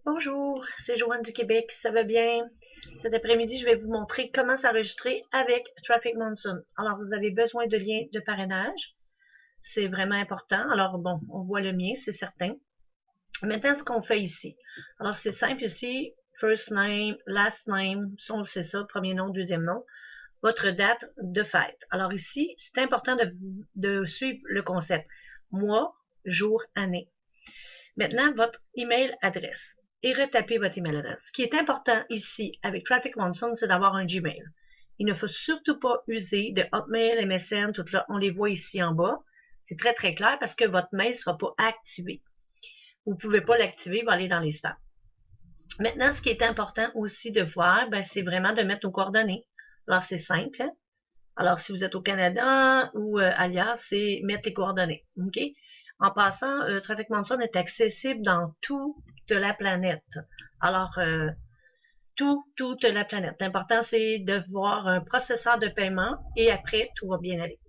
Bonjour, c'est Joanne du Québec, ça va bien? Cet après-midi, je vais vous montrer comment s'enregistrer avec Traffic Monsoon. Alors, vous avez besoin de liens de parrainage. C'est vraiment important. Alors, bon, on voit le mien, c'est certain. Maintenant, ce qu'on fait ici. Alors, c'est simple ici. First name, last name, on sait ça, premier nom, deuxième nom. Votre date de fête. Alors ici, c'est important de suivre le concept. Mois, jour, année. Maintenant, votre email adresse et retapez votre email adresse. Ce qui est important ici avec Traffic Monsoon, c'est d'avoir un Gmail. Il ne faut surtout pas user de Hotmail, MSN, tout là, on les voit ici en bas. C'est très très clair parce que votre mail ne sera pas activé. Vous ne pouvez pas l'activer, il va aller dans les spams. Maintenant, ce qui est important aussi de voir, c'est vraiment de mettre nos coordonnées. Alors, c'est simple. Hein? Alors, si vous êtes au Canada ou ailleurs, c'est mettre les coordonnées. OK? En passant, Traffic Monsoon est accessible dans toute la planète. Alors, toute la planète. L'important, c'est de voir un processeur de paiement et après, tout va bien aller.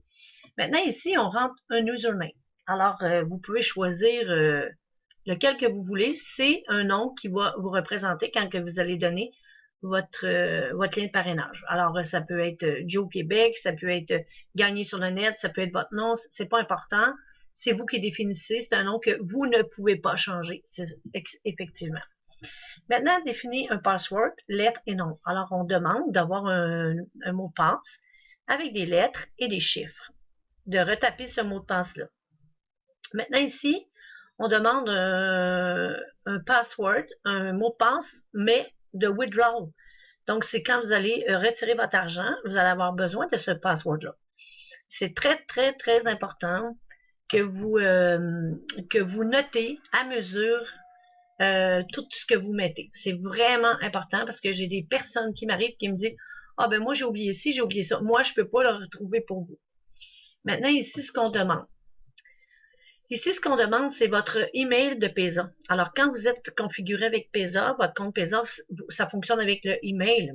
Maintenant, ici, on rentre un username. Alors, vous pouvez choisir lequel que vous voulez. C'est un nom qui va vous représenter quand que vous allez donner votre lien de parrainage. Alors, ça peut être Joe Québec, ça peut être gagné sur le net, ça peut être votre nom, c'est pas important. C'est vous qui définissez, c'est un nom que vous ne pouvez pas changer, effectivement. Maintenant, définir un password, lettres et nom. Alors, on demande d'avoir un mot de passe avec des lettres et des chiffres, de retaper ce mot de passe-là. Maintenant, ici, on demande un password, un mot de passe, mais de withdrawal. Donc, c'est quand vous allez retirer votre argent, vous allez avoir besoin de ce password-là. C'est très, très, très important que vous notez à mesure tout ce que vous mettez. C'est vraiment important parce que j'ai des personnes qui m'arrivent qui me disent « Ah ben moi j'ai oublié ci, j'ai oublié ça. Moi, je ne peux pas le retrouver pour vous. » Maintenant, ici, ce qu'on demande. Ici, ce qu'on demande, c'est votre email de PESA. Alors, quand vous êtes configuré avec PESA, votre compte PESA, ça fonctionne avec le email.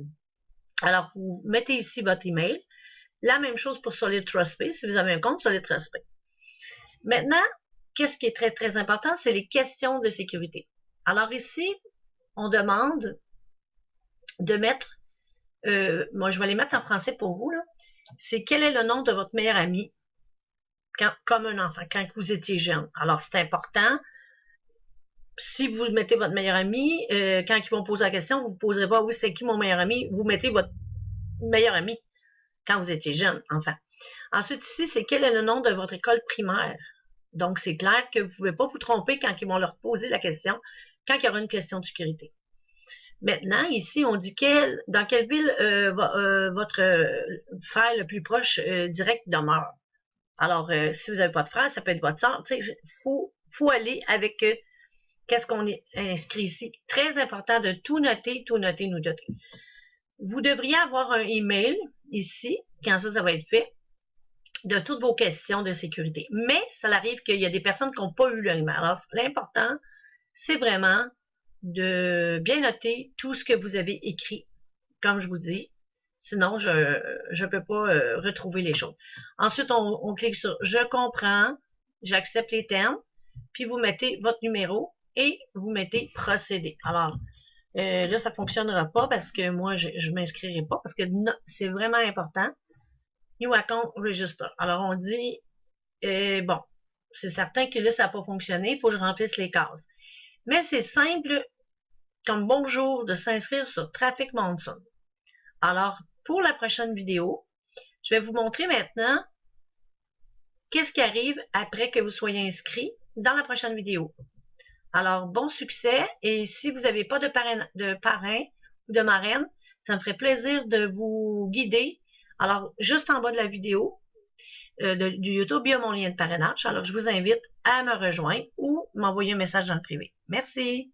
Alors, vous mettez ici votre email. La même chose pour Solid Trust Pay, si vous avez un compte Solid Trust Pay. Maintenant, qu'est-ce qui est très, très important? C'est les questions de sécurité. Alors ici, on demande de mettre, moi je vais les mettre en français pour vous, c'est quel est le nom de votre meilleur ami comme un enfant, quand vous étiez jeune. Alors c'est important. Si vous mettez votre meilleur ami, quand ils vont poser la question, vous ne poserez pas, oui, c'est qui mon meilleur ami? Vous mettez votre meilleur ami quand vous étiez jeune, enfin. Ensuite, ici, c'est quel est le nom de votre école primaire? Donc, c'est clair que vous ne pouvez pas vous tromper quand ils vont leur poser la question, quand il y aura une question de sécurité. Maintenant, ici, on dit dans quelle ville votre frère le plus proche direct demeure. Alors, si vous n'avez pas de frère, ça peut être votre soeur. Il faut aller avec qu'est-ce qu'on est inscrit ici. Très important de tout noter, nous noter. Vous devriez avoir un email ici, quand ça va être fait, de toutes vos questions de sécurité. Mais ça arrive qu'il y a des personnes qui n'ont pas eu le email. Alors, l'important, c'est vraiment de bien noter tout ce que vous avez écrit, comme je vous dis. Sinon, je ne peux pas retrouver les choses. Ensuite, on clique sur « Je comprends »,« J'accepte les termes », puis vous mettez votre numéro et vous mettez « Procéder ». Alors, là, ça ne fonctionnera pas parce que moi, je ne m'inscrirai pas parce que c'est vraiment important. New Account Register. Alors, on dit, bon, c'est certain que là, ça n'a pas fonctionné, il faut que je remplisse les cases. Mais c'est simple comme bonjour de s'inscrire sur Traffic Monsoon. Alors, pour la prochaine vidéo, je vais vous montrer maintenant qu'est-ce qui arrive après que vous soyez inscrit dans la prochaine vidéo. Alors, bon succès et si vous n'avez pas de parrain ou de marraine, ça me ferait plaisir de vous guider. Alors, juste en bas de la vidéo du YouTube, il y a mon lien de parrainage. Alors, je vous invite à me rejoindre ou m'envoyer un message dans le privé. Merci!